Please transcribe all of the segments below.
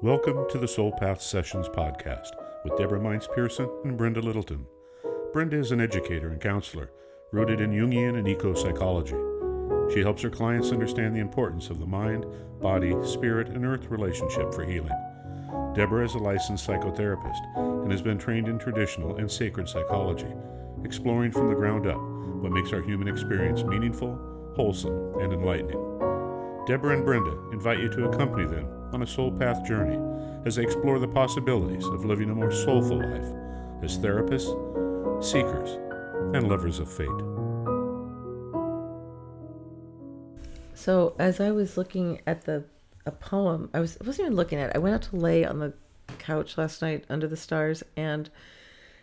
Welcome to the Soul Path Sessions podcast with Deborah Mines-Pearson and Brenda Littleton. Brenda is an educator and counselor rooted in Jungian and eco-psychology. She helps her clients understand the importance of the mind, body, spirit, and earth relationship for healing. Deborah is a licensed psychotherapist and has been trained in traditional and sacred psychology, exploring from the ground up what makes our human experience meaningful, wholesome, and enlightening. Deborah and Brenda invite you to accompany them on a soul path journey as they explore the possibilities of living a more soulful life as therapists, seekers, and lovers of fate. So as I was looking at a poem, I wasn't even looking at it. I went out to lay on the couch last night under the stars and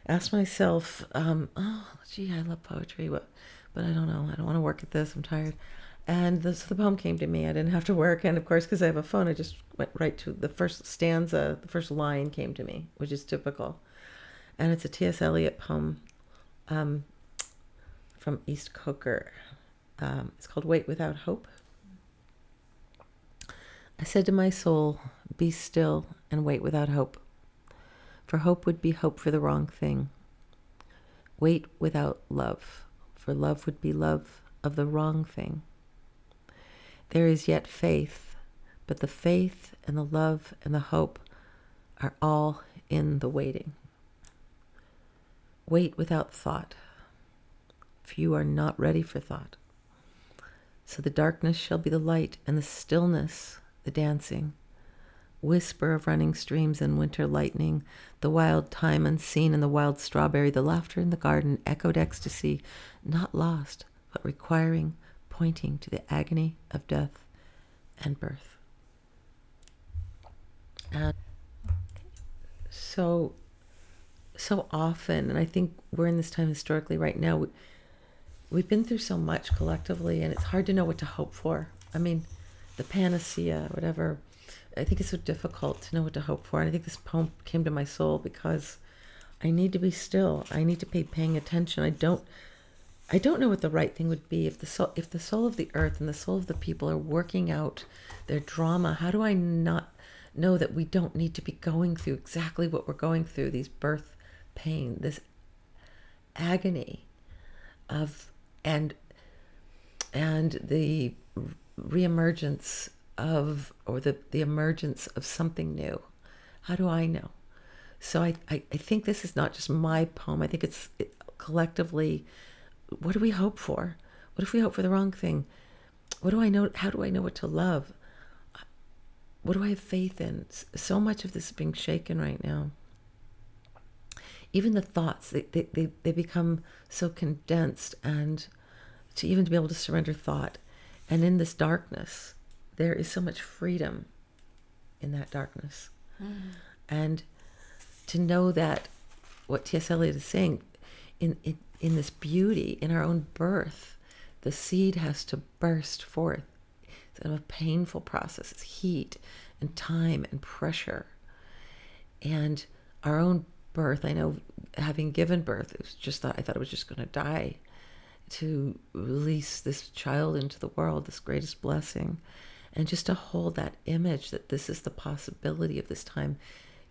asked myself, I love poetry, but I don't know. I don't want to work at this. I'm tired. And so the poem came to me. I didn't have to work. And of course, because I have a phone, I just went right to the first stanza. The first line came to me, which is typical. And it's a T.S. Eliot poem from East Coker. It's called Wait Without Hope. I said to my soul, be still and wait without hope. For hope would be hope for the wrong thing. Wait without love, for love would be love of the wrong thing. There is yet faith, but the faith and the love and the hope are all in the waiting. Wait without thought, for you are not ready for thought. So the darkness shall be the light, and the stillness the dancing. Whisper of running streams and winter lightning, the wild thyme unseen and the wild strawberry, the laughter in the garden, echoed ecstasy, not lost, but requiring, pointing to the agony of death and birth. And so often, and I think we're in this time historically right now, we've been through so much collectively, and it's hard to know what to hope for. I mean, the panacea, whatever. I think it's so difficult to know what to hope for. And I think this poem came to my soul because I need to be still. I need to be paying attention. I don't know what the right thing would be if the soul of the earth and the soul of the people are working out their drama. How do I not know that we don't need to be going through exactly what we're going through, these birth pain, this agony of and the reemergence of, or the emergence of something new? How do I know? So I think this is not just my poem. I think it's collectively, what do we hope for? What if we hope for the wrong thing? What do I know? How do I know what to love? What do I have faith in? So much of this is being shaken right now. Even the thoughts, they become so condensed, and to even be able to surrender thought. And in this darkness, there is so much freedom in that darkness. Mm-hmm. And to know that what T.S. Eliot is saying, in this beauty, in our own birth, the seed has to burst forth. It's kind of a painful process. It's heat and time and pressure. And our own birth, I know, having given birth, I thought it was just going to die. To release this child into the world, this greatest blessing, and just to hold that image that this is the possibility of this time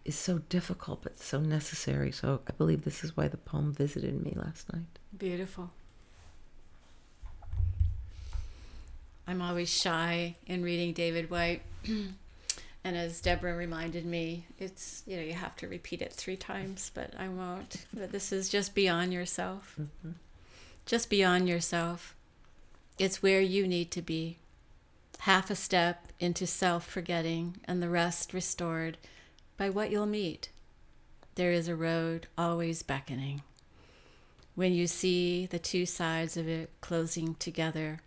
is so difficult but so necessary. So I believe this is why the poem visited me last night. Beautiful. I'm always shy in reading David Whyte. And as Deborah reminded me, it's, you have to repeat it 3 times, but I won't. But this is just beyond yourself. Mm-hmm. Just beyond yourself. It's where you need to be. Half a step into self-forgetting and the rest restored by what you'll meet. There is a road always beckoning. When you see the 2 sides of it closing together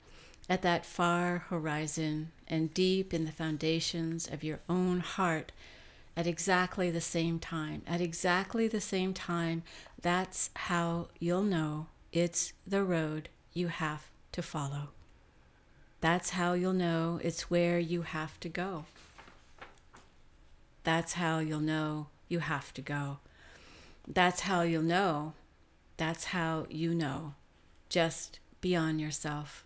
at that far horizon and deep in the foundations of your own heart at exactly the same time, that's how you'll know it's the road you have to follow. That's how you'll know it's where you have to go. That's how you'll know you have to go. That's how you'll know. That's how you know. Just beyond yourself.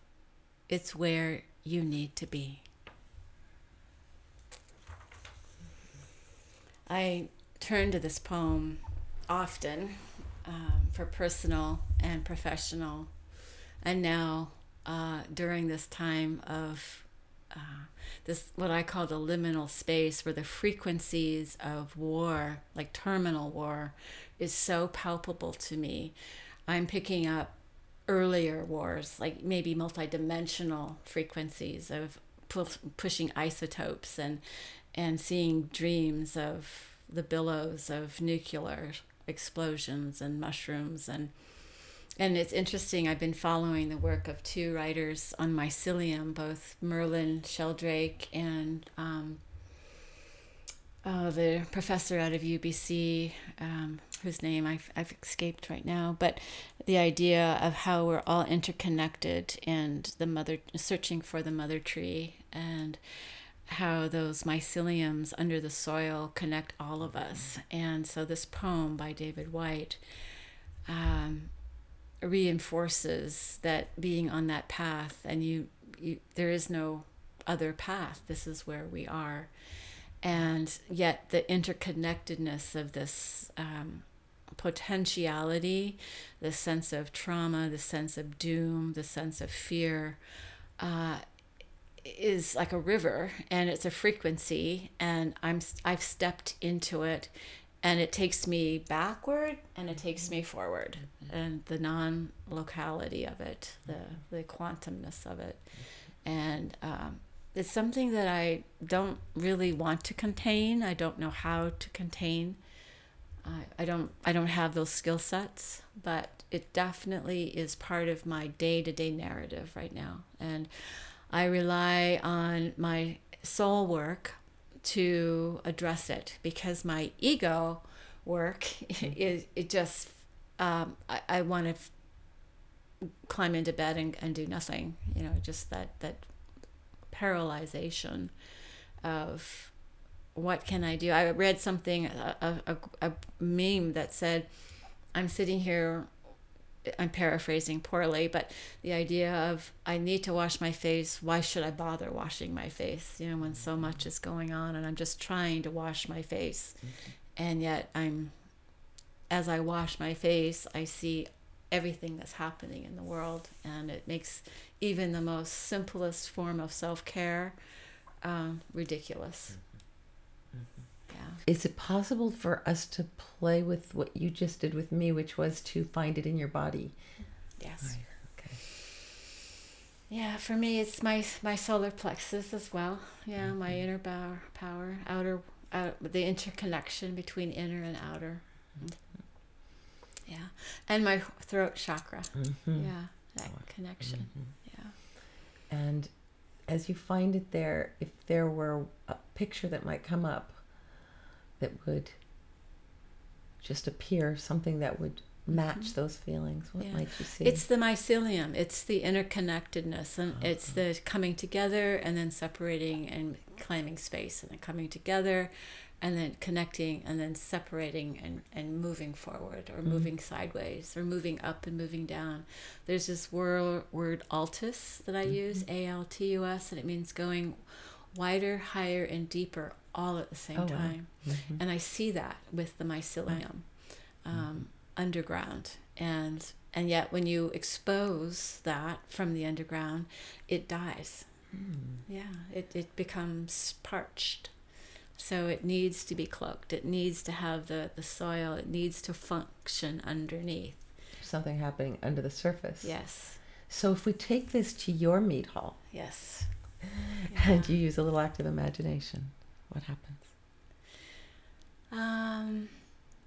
It's where you need to be. I turn to this poem often for personal and professional, and now during this time of this, what I call the liminal space, where the frequencies of war, like terminal war, is so palpable to me. I'm picking up earlier wars, like maybe multidimensional frequencies of pushing isotopes, and seeing dreams of the billows of nuclear explosions and mushrooms. And it's interesting, I've been following the work of two writers on mycelium, both Merlin Sheldrake and the professor out of UBC, whose name I've escaped right now, but the idea of how we're all interconnected, and the mother, searching for the mother tree, and how those myceliums under the soil connect all of us. And so this poem by David Whyte reinforces that being on that path, and you there is no other path. This is where we are. And yet the interconnectedness of this potentiality, the sense of trauma, the sense of doom, the sense of fear, is like a river, and it's a frequency, and I've stepped into it, and it takes me backward and it takes me forward, and the non-locality of it, the quantumness of it, and it's something that I don't really want to contain. I don't know how to contain. I don't have those skill sets, but it definitely is part of my day-to-day narrative right now, and I rely on my soul work to address it, because my ego work is just I want to climb into bed and do nothing, just that paralyzation of what can I do. I read something, a meme that said, I'm sitting here, I'm paraphrasing poorly, but the idea of, I need to wash my face. Why should I bother washing my face? When so much is going on, and I'm just trying to wash my face. And yet as I wash my face, I see everything that's happening in the world. And it makes even the most simplest form of self-care ridiculous. Is it possible for us to play with what you just did with me, which was to find it in your body? Yes. Right. Okay. Yeah, for me, it's my solar plexus as well. Yeah, my inner power, the interconnection between inner and outer. Yeah, and my throat chakra. Yeah, that connection. Yeah. And as you find it there, if there were a picture that might come up that would just appear, something that would match those feelings, what might you see? It's the mycelium. It's the interconnectedness, and it's the coming together and then separating and claiming space, and then coming together and then connecting and then separating and moving forward, or moving sideways, or moving up and moving down. There's this word ALTUS that I use, ALTUS, and it means going wider, higher, and deeper all at the same time. Wow. And I see that with the mycelium underground, and yet when you expose that from the underground, it dies. It becomes parched, so it needs to be cloaked. It needs to have the soil. It needs to function underneath. Something happening under the surface. Yes. So if we take this to your mead-hall, Yes. and you use a little active imagination, what happens?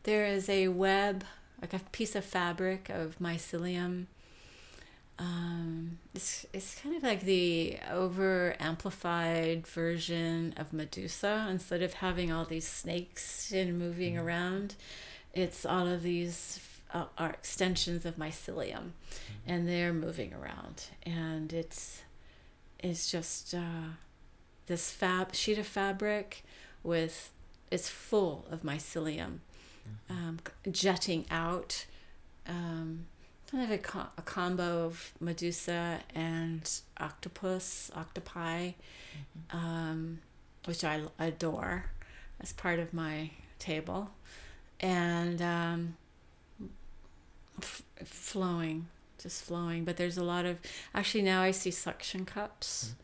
There is a web, like a piece of fabric of mycelium. It's kind of like the over amplified version of Medusa. Instead of having all these snakes and moving around, it's all of these are extensions of mycelium, and they're moving around, and it's just this sheet of fabric it's full of mycelium, jetting out, kind of a combo of Medusa and octopi, which I adore as part of my table, and flowing, just flowing. But there's a lot of, actually now I see suction cups,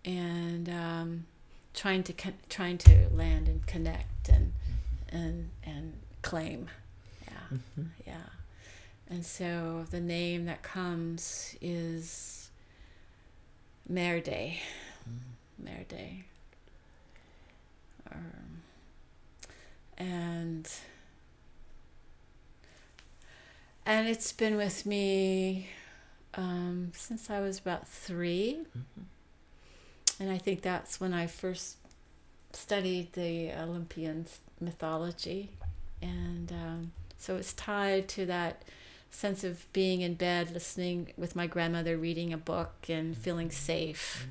and trying to land and connect and claim. Yeah. And so the name that comes is Merde. Merde. And it's been with me since I was about 3. And I think that's when I first studied the Olympian mythology. And so it's tied to that sense of being in bed, listening with my grandmother, reading a book and feeling safe.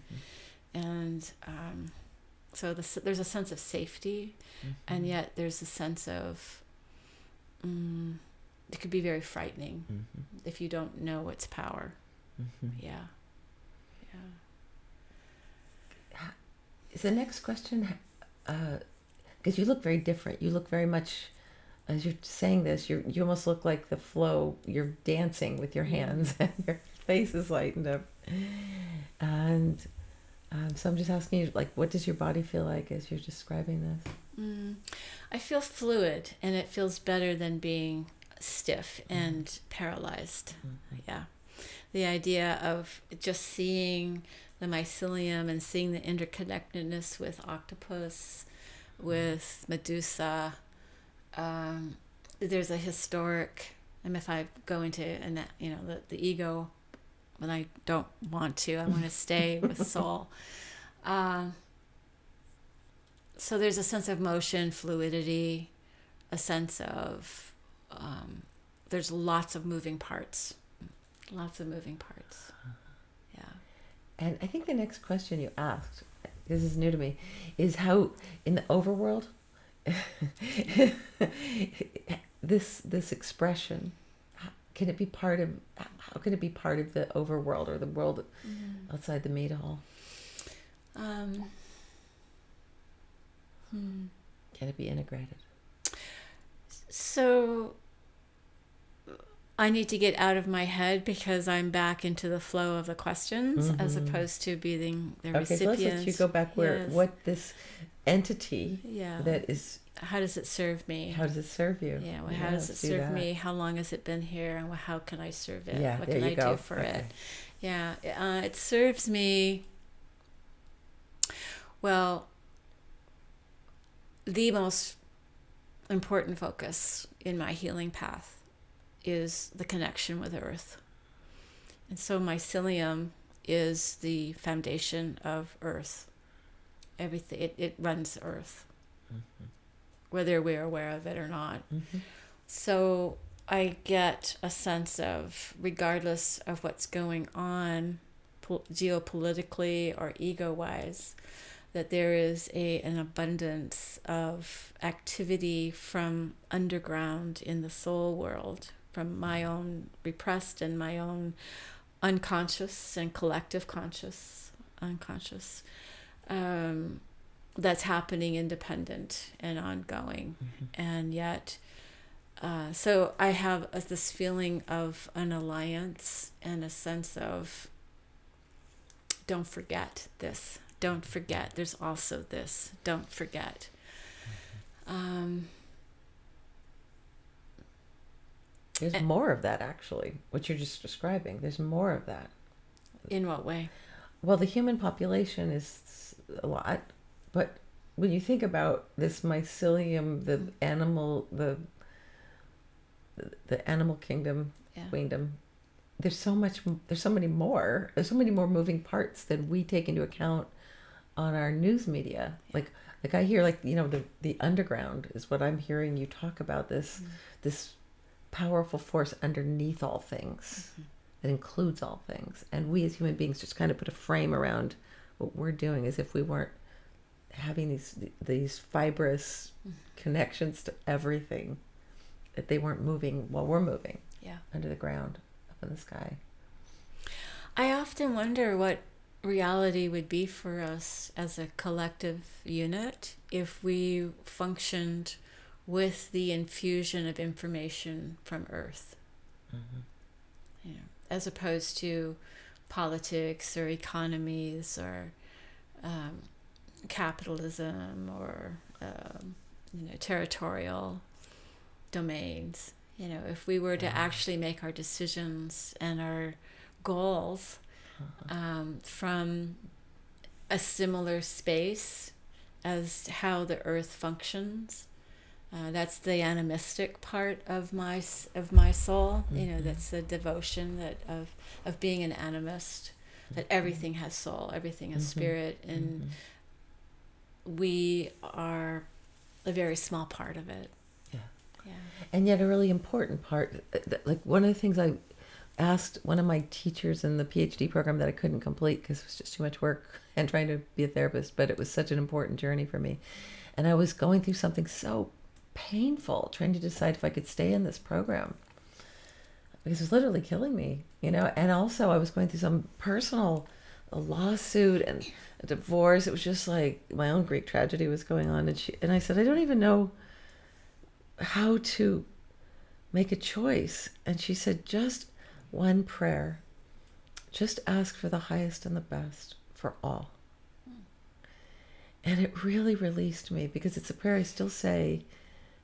And so there's a sense of safety, and yet there's a sense of, it could be very frightening if you don't know its power. Yeah. Is the next question, because you look very different. You look very much, as you're saying this, you almost look like the flow. You're dancing with your hands, and your face is lightened up. And so I'm just asking you, like, what does your body feel like as you're describing this? I feel fluid, and it feels better than being stiff and paralyzed. Yeah. The idea of just seeing the mycelium and seeing the interconnectedness with octopus, with Medusa. There's a historic, and if I go into the ego, when I don't want to, I want to stay with soul. So there's a sense of motion, fluidity, a sense of there's lots of moving parts. Yeah. And I think the next question you asked, this is new to me, is how in the overworld, this expression, how can it be part of the overworld or the world outside the mead-hall? Can it be integrated? So I need to get out of my head because I'm back into the flow of the questions as opposed to being the recipient. So let's let you go back where what this entity that is. How does it serve me? How does it serve you? Yeah. Well, how does it serve me? How long has it been here? And how can I serve it? Yeah, what can I do for it? Yeah. It serves me. Well, the most important focus in my healing path is the connection with earth. And so mycelium is the foundation of earth. Everything, it runs earth, whether we're aware of it or not. So I get a sense of, regardless of what's going on geopolitically or ego-wise, that there is an abundance of activity from underground in the soul world, from my own repressed and my own unconscious and collective unconscious, that's happening independent and ongoing. And yet, so I have this feeling of an alliance and a sense of, don't forget this. Don't forget, there's also this. Don't forget. There's more of that, actually, what you're just describing. There's more of that. In what way? Well, the human population is a lot, but when you think about this mycelium, the animal kingdom, queendom, there's so many more moving parts than we take into account on our news media. Like I hear, the underground is what I'm hearing you talk about, this powerful force underneath all things that includes all things, and we as human beings just kind of put a frame around what we're doing as if we weren't having these fibrous connections to everything, that they weren't moving while we're moving under the ground, up in the sky. I often wonder what reality would be for us as a collective unit if we functioned with the infusion of information from Earth. You know, as opposed to politics or economies or capitalism or territorial domains. You know, if we were to actually make our decisions and our goals from a similar space as how the Earth functions, that's the animistic part of my soul. You know, that's the devotion of being an animist. That everything has soul, everything has spirit, and we are a very small part of it. Yeah. And yet a really important part. Like one of the things I asked one of my teachers in the PhD program that I couldn't complete because it was just too much work and trying to be a therapist, but it was such an important journey for me. And I was going through something so painful, trying to decide if I could stay in this program because it was literally killing me, you know. And also I was going through some personal lawsuit and a divorce. It was just like my own Greek tragedy was going on. And I said, I don't even know how to make a choice. And she said, just one prayer. Just ask for the highest and the best for all. And it really released me because it's a prayer I still say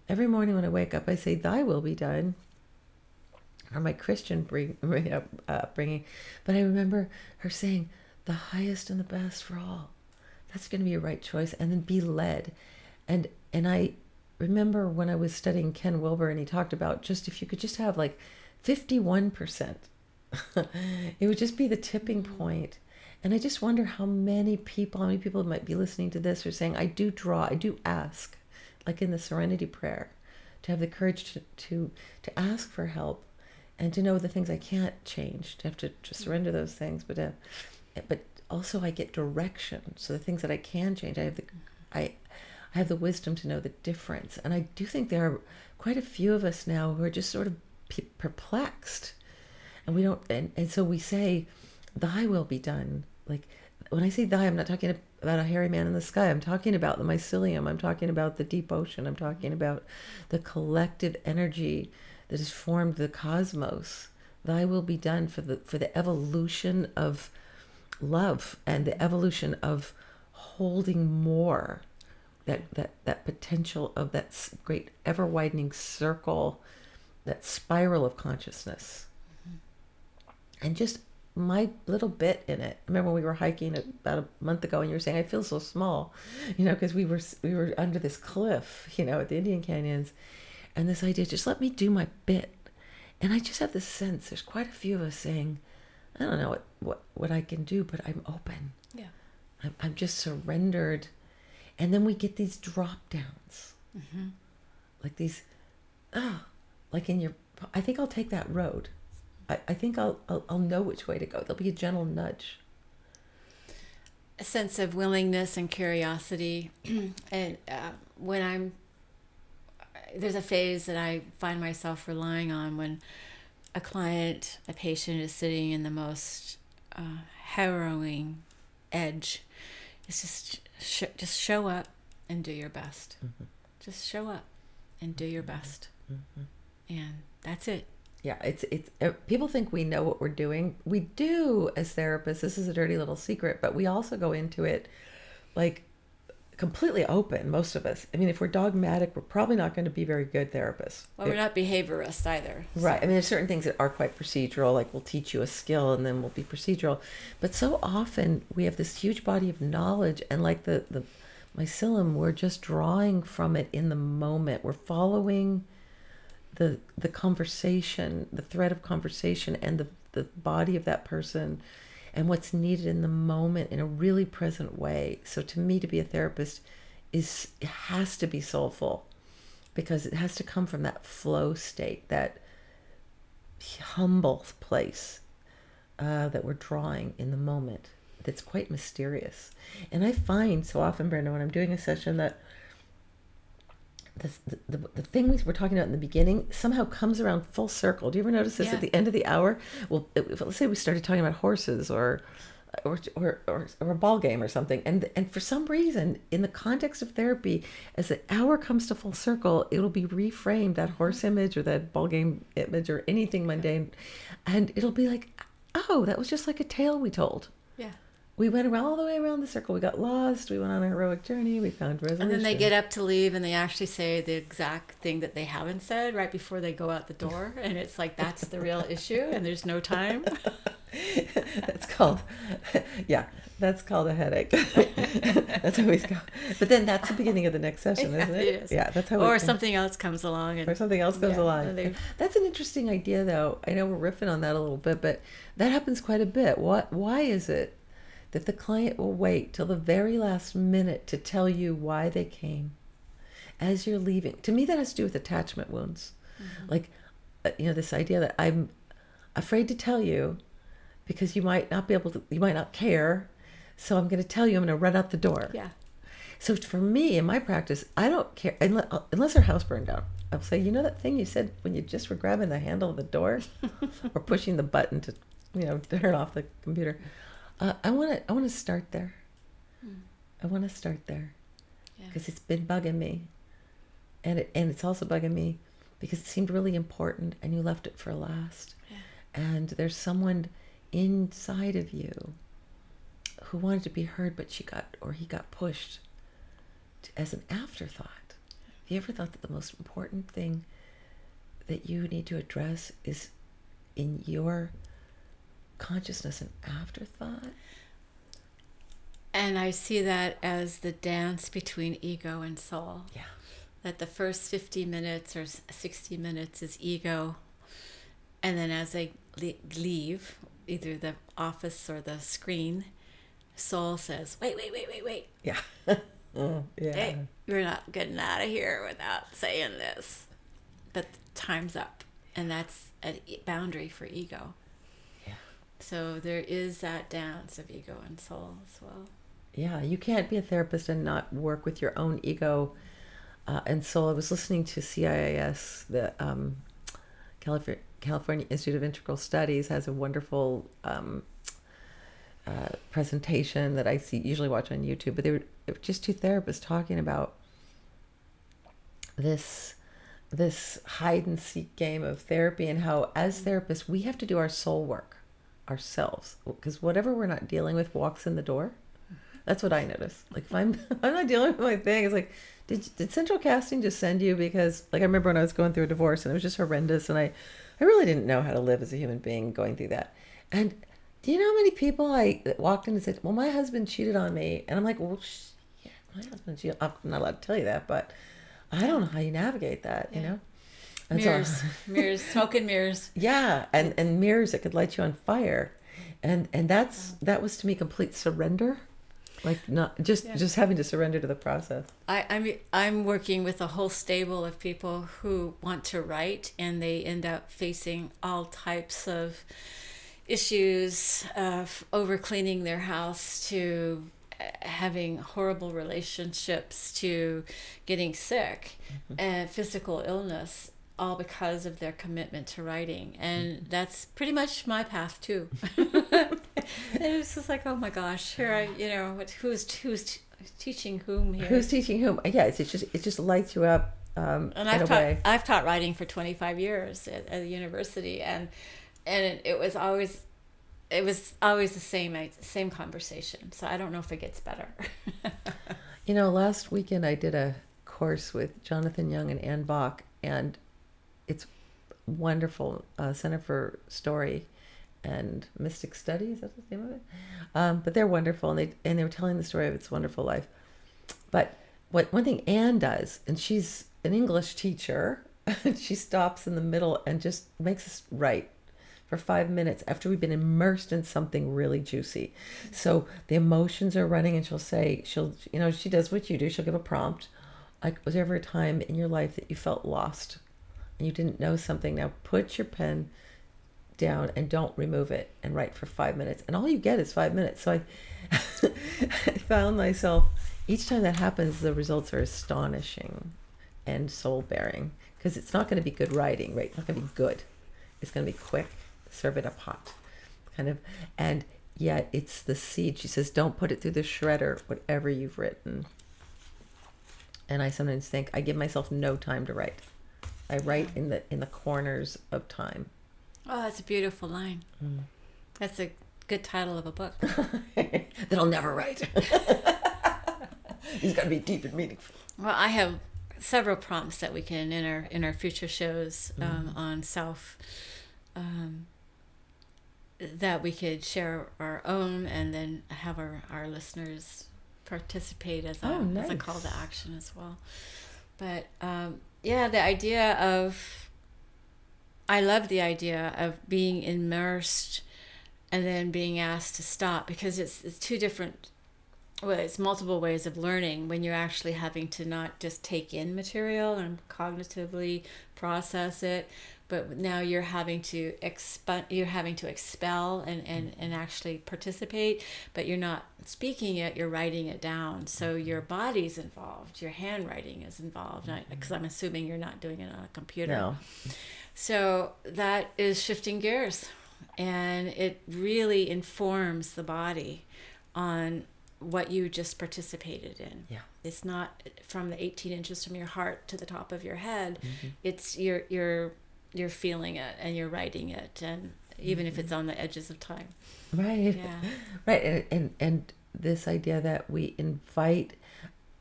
every morning when I wake up. I say, thy will be done, or my Christian upbringing. But I remember her saying, the highest and the best for all. That's going to be a right choice. And then be led. And I remember when I was studying Ken Wilber, and he talked about just if you could just have like 51%, it would just be the tipping point. And I just wonder how many people might be listening to this are saying, I do ask, like in the Serenity Prayer, to have the courage to ask for help and to know the things I can't change, to have to surrender those things, but also I get direction. So the things that I can change, I have the wisdom to know the difference. And I do think there are quite a few of us now who are just sort of perplexed. And we don't, and so we say, thy will be done. Like when I say thy, I'm not talking about a hairy man in the sky. I'm talking about the mycelium. I'm talking about the deep ocean. I'm talking about the collective energy that has formed the cosmos. Thy will be done for the evolution of love and the evolution of holding more, that potential of that great ever widening circle, that spiral of consciousness. And just my little bit in it. I remember when we were hiking about a month ago and you were saying, I feel so small, because we were under this cliff, at the Indian Canyons. And this idea, just let me do my bit. And I just have this sense, there's quite a few of us saying, I don't know what I can do, but I'm open. Yeah. I'm just surrendered. And then we get these drop downs. Mm-hmm. Like these, like in your, I think I'll take that road. I think I'll know which way to go. There'll be a gentle nudge. A sense of willingness and curiosity. And there's a phase that I find myself relying on when a patient is sitting in the most harrowing edge. It's just show up and do your best. Mm-hmm. Just show up and do your best. Mm-hmm. And that's it. Yeah, it's people think we know what we're doing. We do as therapists. This is a dirty little secret, but we also go into it like completely open, most of us. I mean, if we're dogmatic, we're probably not going to be very good therapists. Well, we're not behaviorists either. So. Right. I mean, there's certain things that are quite procedural, like we'll teach you a skill and then we'll be procedural. But so often we have this huge body of knowledge, and like the mycelium, we're just drawing from it in the moment. We're following the conversation, the thread of conversation, and the body of that person and what's needed in the moment in a really present way. So to me, to be a therapist it has to be soulful, because it has to come from that flow state, that humble place that we're drawing in the moment. That's quite mysterious. And I find so often, Brenda, when I'm doing a session, that the thing we were talking about in the beginning somehow comes around full circle. Do you ever notice this at the end of the hour? Well, let's say we started talking about horses or or a ball game or something. And for some reason, in the context of therapy, as the hour comes to full circle, it'll be reframed, that horse image or that ball game image or anything mundane, and it'll be like, oh, that was just like a tale we told. Yeah. We went around all the way around the circle. We got lost. We went on a heroic journey. We found resolution. And then they get up to leave, and they actually say the exact thing that they haven't said right before they go out the door. And it's like, that's the real issue, and there's no time. That's called, yeah, that's called a headache. That's how we go. But then that's the beginning of the next session, isn't it? It is. Yeah, that's how. Or something else comes along. Or something else comes along. They, that's an interesting idea, though. I know we're riffing on that a little bit, but that happens quite a bit. Why is it that the client will wait till the very last minute to tell you why they came as you're leaving? To me, that has to do with attachment wounds. Mm-hmm. Like, this idea that I'm afraid to tell you because you might not be able to, you might not care. So I'm going to tell you, I'm going to run out the door. Yeah. So for me, in my practice, I don't care unless our house burned down. I'll say, that thing you said when you just were grabbing the handle of the door or pushing the button to, turn off the computer. I want to start there. I want to start there because it's been bugging me, and it's also bugging me because it seemed really important, and you left it for last. Yeah. And there's someone inside of you who wanted to be heard, but he got pushed as an afterthought. Have you ever thought that the most important thing that you need to address is in your consciousness an afterthought? And I see that as the dance between ego and soul. Yeah. That the first 50 minutes or 60 minutes is ego, and then as they leave either the office or the screen, soul says, wait. Yeah. Yeah. Hey, you're not getting out of here without saying this. But time's up, and that's a boundary for ego. So there is that dance of ego and soul as well. Yeah, you can't be a therapist and not work with your own ego and soul. I was listening to CIIS, the California Institute of Integral Studies, has a wonderful presentation that I usually watch on YouTube. But they were just two therapists talking about this hide and seek game of therapy, and how as therapists we have to do our soul work ourselves, because whatever we're not dealing with walks in the door. That's what I notice. Like if I'm not dealing with my thing, it's like, did central casting just send you? Because like I remember when I was going through a divorce and it was just horrendous, and I really didn't know how to live as a human being going through that. And do you know how many people I walked in and said, well, my husband cheated on me, and I'm like, well, yeah, my husband cheated. I'm not allowed to tell you that, but I don't know how you navigate that, And mirrors, smoke and mirrors. Yeah, and mirrors that could light you on fire, and that was to me complete surrender, like not just having to surrender to the process. I'm working with a whole stable of people who want to write, and they end up facing all types of issues, over cleaning their house to having horrible relationships to getting sick and physical illness, all because of their commitment to writing. And that's pretty much my path too. And it was just like, oh my gosh, here who's teaching whom here? Who's teaching whom? Yeah, it just lights you up. And I've taught writing for 25 years at the university, and it was always the same conversation. So I don't know if it gets better. Last weekend I did a course with Jonathan Young and Ann Bach, and it's wonderful. Center for Story and Mystic Studies, that's the name of it. But they're wonderful, and they were telling the story of its wonderful life. But one thing Ann does, and she's an English teacher, she stops in the middle and just makes us write for 5 minutes after we've been immersed in something really juicy. So the emotions are running, and she does what you do. She'll give a prompt. Like, was there ever a time in your life that you felt lost and you didn't know something? Now put your pen down and don't remove it, and write for 5 minutes. And all you get is 5 minutes. So I found myself, each time that happens, the results are astonishing and soul-bearing, because it's not going to be good writing, right? It's not going to be good. It's going to be quick. Serve it up hot, kind of. And yet it's the seed. She says, don't put it through the shredder, whatever you've written. And I sometimes think I give myself no time to write. I write in the corners of time. Oh, that's a beautiful line. That's a good title of a book. That I'll never write. It's got to be deep and meaningful. Well, I have several prompts that we can in our future shows on self, that we could share our own, and then have our listeners participate as a call to action as well. But the idea of, I love the idea of being immersed and then being asked to stop, because it's two different ways, multiple ways of learning, when you're actually having to not just take in material and cognitively process it, but now you're having to expel and actually participate, but you're not speaking it, you're writing it down. So your body's involved, your handwriting is involved, because I'm assuming you're not doing it on a computer. No. So that is shifting gears, and it really informs the body on what you just participated in. Yeah. It's not from the 18 inches from your heart to the top of your head. It's you're feeling it and you're writing it, and even if it's on the edges of time. Right. Yeah. Right. And this idea that we invite,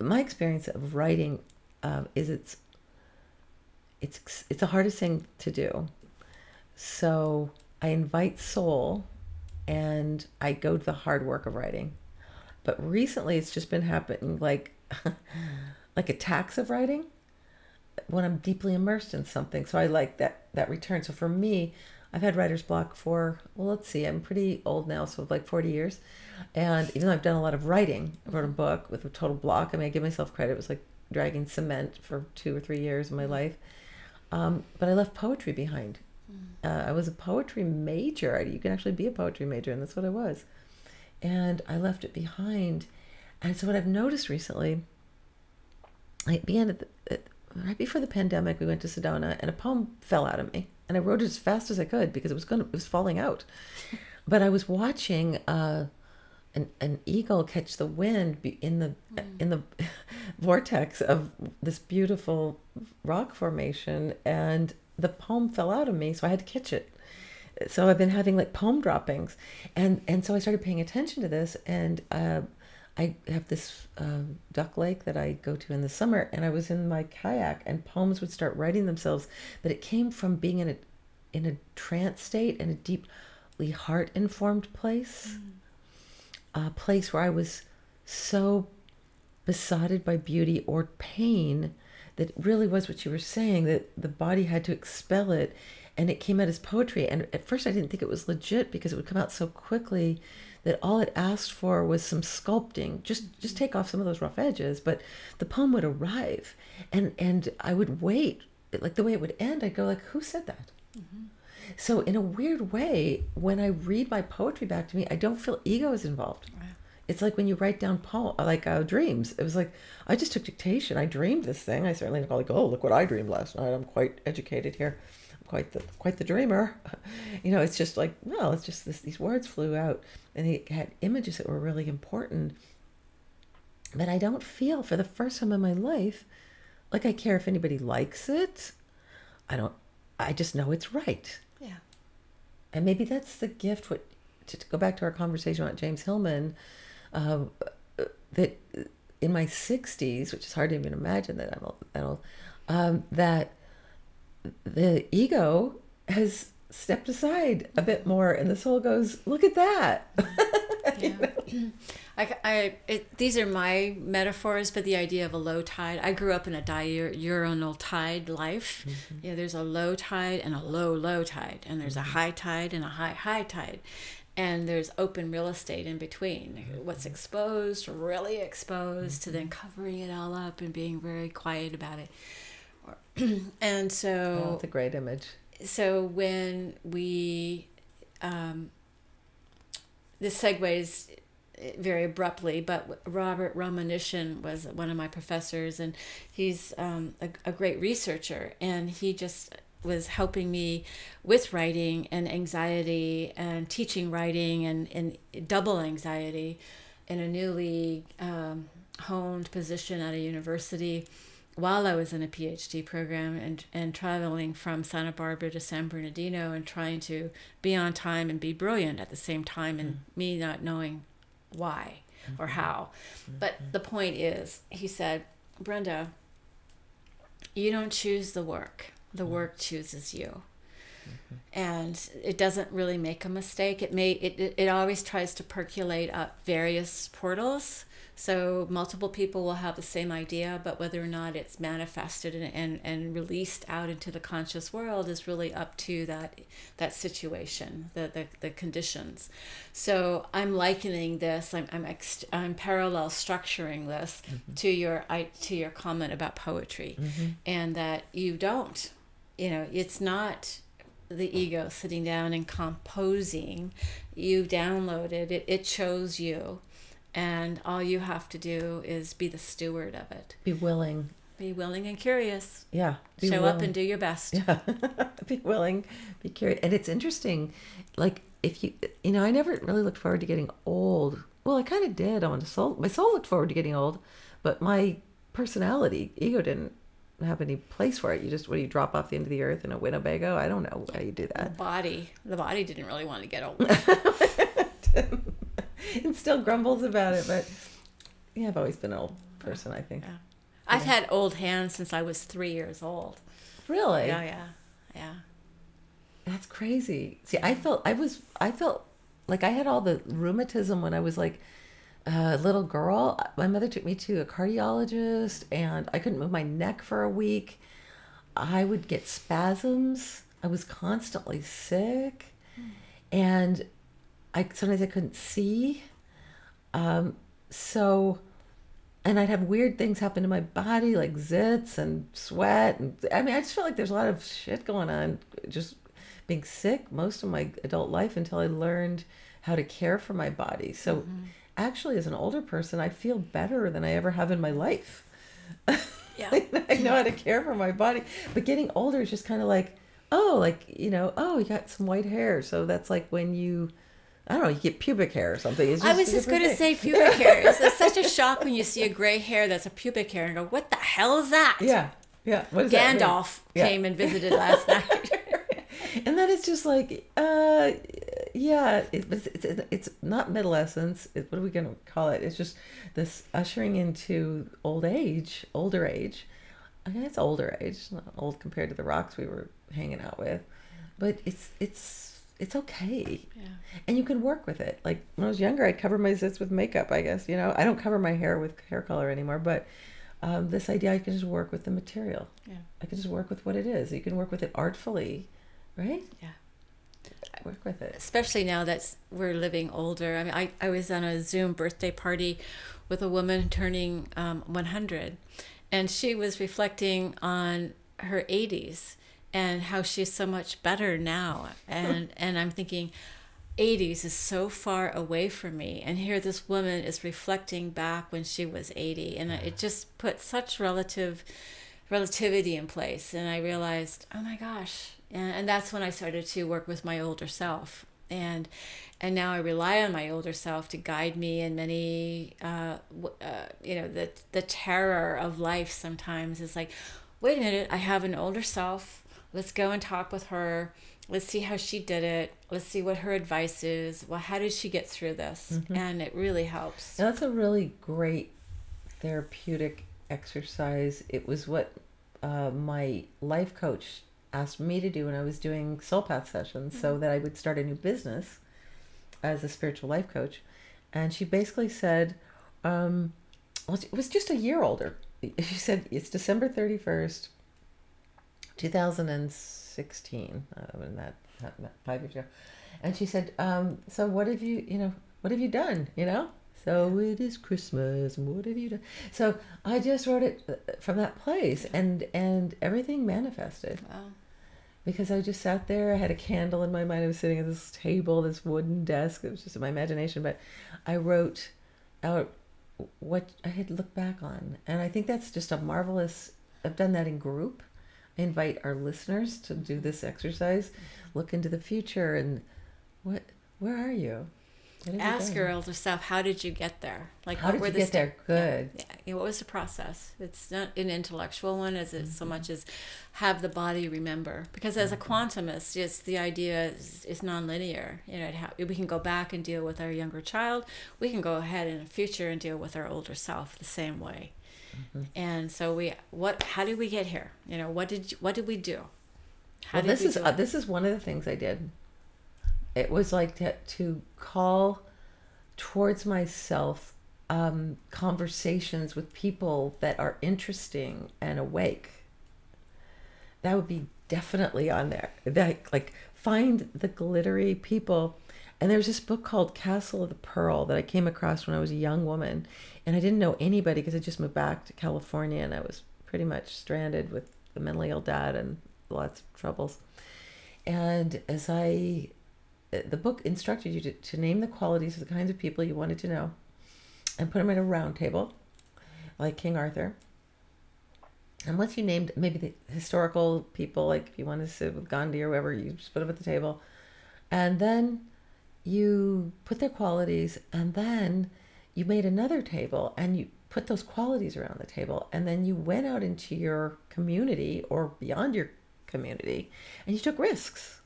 my experience of writing is it's the hardest thing to do. So I invite soul and I go to the hard work of writing. But recently it's just been happening like attacks of writing when I'm deeply immersed in something. So I like that return. So for me, I've had writer's block for, well, let's see, I'm pretty old now, so like 40 years. And even though I've done a lot of writing, I wrote a book with a total block. I mean, I give myself credit. It was like dragging cement for 2 or 3 years of my life. But I left poetry behind. I was a poetry major. You can actually be a poetry major, and that's what I was. And I left it behind. And so what I've noticed recently, I began right before the pandemic, we went to Sedona, and a poem fell out of me. And I wrote it as fast as I could because it was falling out. But I was watching an eagle catch the wind in the vortex of this beautiful rock formation, and the poem fell out of me, so I had to catch it. So I've been having like poem droppings, and so I started paying attention to this, and I have this duck lake that I go to in the summer, and I was in my kayak, and poems would start writing themselves, but it came from being in a trance state, in a deeply heart-informed place, a place where I was so besotted by beauty or pain that really was what you were saying, that the body had to expel it. And it came out as poetry. And at first I didn't think it was legit because it would come out so quickly that all it asked for was some sculpting. Just take off some of those rough edges. But the poem would arrive. And I would wait. Like the way it would end, I'd go like, who said that? So in a weird way, when I read my poetry back to me, I don't feel ego is involved. Wow. It's like when you write down dreams. It was like, I just took dictation. I dreamed this thing. I certainly didn't go like, oh, look what I dreamed last night. I'm quite educated here. Quite the dreamer. It's just like, no, it's just these words flew out, and they had images that were really important. But I don't feel, for the first time in my life, like I care if anybody likes it. I just know it's right. Yeah. And maybe that's the gift, to go back to our conversation about James Hillman, that in my 60s, which is hard to even imagine that I'm old, that the ego has stepped aside a bit more, and the soul goes, look at that. Yeah. These are my metaphors, but the idea of a low tide. I grew up in a diurnal tide life. Mm-hmm. There's a low tide and a low tide, and there's a high tide and a high tide. And there's open real estate in between. What's exposed, really exposed, to then covering it all up and being very quiet about it. And so that's a great image. So when we this segues very abruptly, but Robert Romanishin was one of my professors, and he's a great researcher, and he just was helping me with writing and anxiety and teaching writing and double anxiety in a newly honed position at a university while I was in a PhD program and traveling from Santa Barbara to San Bernardino and trying to be on time and be brilliant at the same time, and me not knowing why or how. But the point is, he said, Brenda, you don't choose the work. The work chooses you. And it doesn't really make a mistake. It always tries to percolate up various portals. So multiple people will have the same idea, but whether or not it's manifested and released out into the conscious world is really up to that situation, the conditions. So I'm likening this. I'm parallel structuring this to your comment about poetry, and that you don't. It's not the ego sitting down and composing. You downloaded it. It chose you. And all you have to do is be the steward of it. Be willing. Be willing and curious. Yeah. Show up and do your best. Yeah. Be willing, be curious. And it's interesting, like, if I never really looked forward to getting old. Well, I kind of did. My soul looked forward to getting old, but my personality, ego didn't have any place for it. You just, you drop off the end of the earth in a Winnebago? I don't know how you do that. The body didn't really want to get old. And still grumbles about it, but yeah, I've always been an old person, I think. Yeah. I've had old hands since I was 3 years old. Really? Yeah. That's crazy. See, I felt like I had all the rheumatism when I was like a little girl. My mother took me to a cardiologist, and I couldn't move my neck for a week. I would get spasms. I was constantly sick, and sometimes I couldn't see. And I'd have weird things happen to my body, like zits and sweat. And I just felt like there's a lot of shit going on, just being sick most of my adult life until I learned how to care for my body. So actually, as an older person, I feel better than I ever have in my life. Yeah. I know how to care for my body. But getting older is just kind of like, you got some white hair. So that's like when you get pubic hair or something. It's just I was just going to say pubic hair. It's such a shock when you see a gray hair that's a pubic hair and go, what the hell is that? Yeah. What is Gandalf that came and visited last night. And then it's just like, it's not adolescence. What are we going to call it? It's just this ushering into older age. I mean, it's older age. It's not old compared to the rocks we were hanging out with. But it's okay. Yeah. And you can work with it. Like when I was younger, I'd cover my zits with makeup, I guess. I don't cover my hair with hair color anymore, but this idea I can just work with the material. Yeah. I can just work with what it is. You can work with it artfully, right? Yeah. Work with it. Especially now that we're living older. I mean, I was on a Zoom birthday party with a woman turning 100, and she was reflecting on her 80s. And how she's so much better now. And I'm thinking, 80s is so far away from me. And here this woman is reflecting back when she was 80. And it just put such relativity in place. And I realized, oh my gosh. And that's when I started to work with my older self. And now I rely on my older self to guide me in many, the terror of life sometimes is like, wait a minute, I have an older self. Let's go and talk with her. Let's see how she did it. Let's see what her advice is. Well, how did she get through this? Mm-hmm. And it really helps. Now, that's a really great therapeutic exercise. It was what my life coach asked me to do when I was doing soul path sessions, so that I would start a new business as a spiritual life coach. And she basically said, it was just a year older. She said, it's December 31st, 2016, that 5 years ago, and she said, "So what have you done? So it is Christmas, and what have you done?" So I just wrote it from that place, and everything manifested. Wow! Because I just sat there. I had a candle in my mind. I was sitting at this table, this wooden desk. It was just in my imagination, but I wrote out what I had looked back on, and I think that's just a marvelous. I've done that in group. I invite our listeners to do this exercise, look into the future, and where are you? Ask your older self, how did you get there? Like, how did you get there? Good. Yeah. What was the process? It's not an intellectual one as it's so much as have the body remember. Because as a quantumist, just the idea is nonlinear. We can go back and deal with our younger child. We can go ahead in the future and deal with our older self the same way. And so how did we get here? What did we do? This is one of the things I did. It was like to call towards myself conversations with people that are interesting and awake. That would be definitely on there. Like find the glittery people. And there's this book called Castle of the Pearl that I came across when I was a young woman, and I didn't know anybody because I just moved back to California and I was pretty much stranded with a mentally ill dad and lots of troubles. And the book instructed you to name the qualities of the kinds of people you wanted to know and put them at a round table, like King Arthur. And once you named maybe the historical people, like if you wanted to sit with Gandhi or whoever, you just put them at the table. And then you put their qualities, and then you made another table and you put those qualities around the table. And then you went out into your community or beyond your community and you took risks.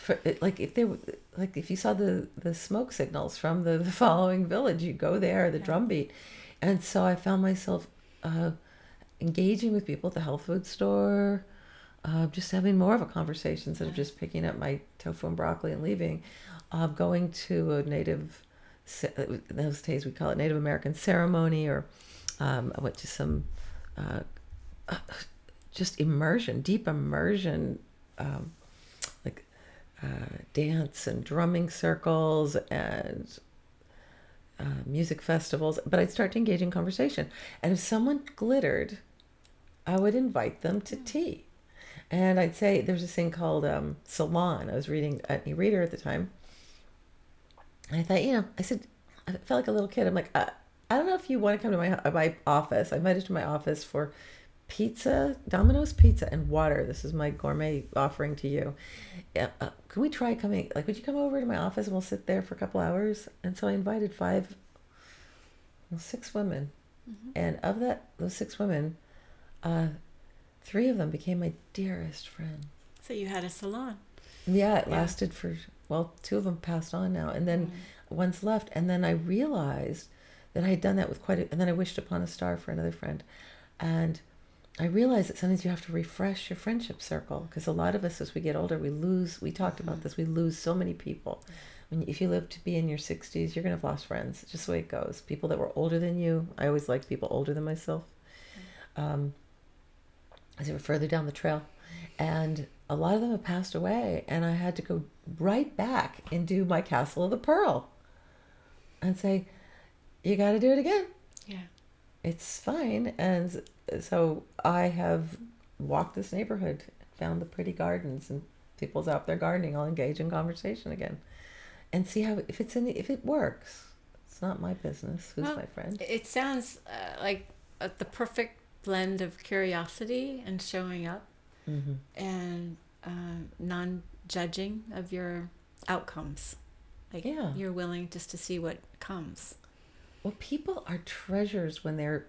If you saw the smoke signals from the following village, you go there, the drumbeat. And so I found myself engaging with people at the health food store, just having more of a conversation instead of just picking up my tofu and broccoli and leaving, going to a native, in those days we call it Native American ceremony, or I went to some just immersion, deep immersion, dance and drumming circles and music festivals. But I'd start to engage in conversation. And if someone glittered, I would invite them to tea. And I'd say, there's this thing called Salon. I was reading an e-reader at the time. And I thought, I said, I felt like a little kid. I'm like, I don't know if you want to come to my office. I invited to my office for pizza, Domino's pizza and water. This is my gourmet offering to you. Can we try coming? Like, would you come over to my office and we'll sit there for a couple hours? And so I invited 6 women. And of those 6 women, 3 of them became my dearest friends. So you had a salon. Yeah, it lasted for, 2 of them passed on now. And then one's left. And then I realized that I had done that with and then I wished upon a star for another friend. And I realized that sometimes you have to refresh your friendship circle, because a lot of us, as we get older, we talked about this, we lose so many people. If you live to be in your 60s, you're going to have lost friends. It's just the way it goes. People that were older than you. I always liked people older than myself, as they were further down the trail. And a lot of them have passed away, and I had to go right back and do my Castle of the Pearl and say, you got to do it again. Yeah. It's fine. And so I have walked this neighborhood, found the pretty gardens, and people's out there gardening. I'll engage in conversation again and see if it works. It's not my business. Who's my friend? It sounds like the perfect blend of curiosity and showing up, and non-judging of your outcomes. You're willing just to see what comes. Well, people are treasures when they're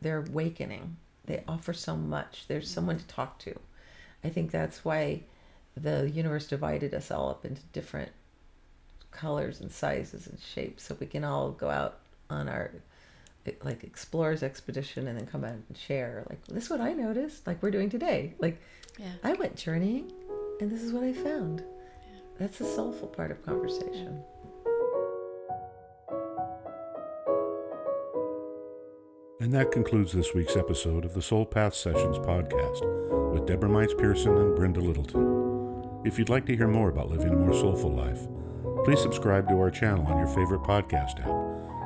awakening. They offer so much. There's someone to talk to. I think that's why the universe divided us all up into different colors and sizes and shapes, so we can all go out on our explorer's expedition and then come out and share. Like, this is what I noticed, like we're doing today. I went journeying and this is what I found. That's the soulful part of conversation. And that concludes this week's episode of the Soul Path Sessions podcast with Deborah Mines-Pearson and Brenda Littleton. If you'd like to hear more about living a more soulful life, please subscribe to our channel on your favorite podcast app,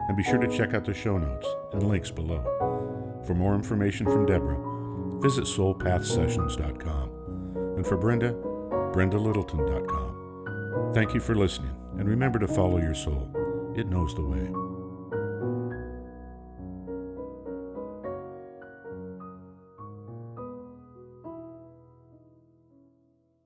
and be sure to check out the show notes and links below. For more information from Deborah, visit soulpathsessions.com, and for Brenda, brendalittleton.com. Thank you for listening, and remember to follow your soul. It knows the way.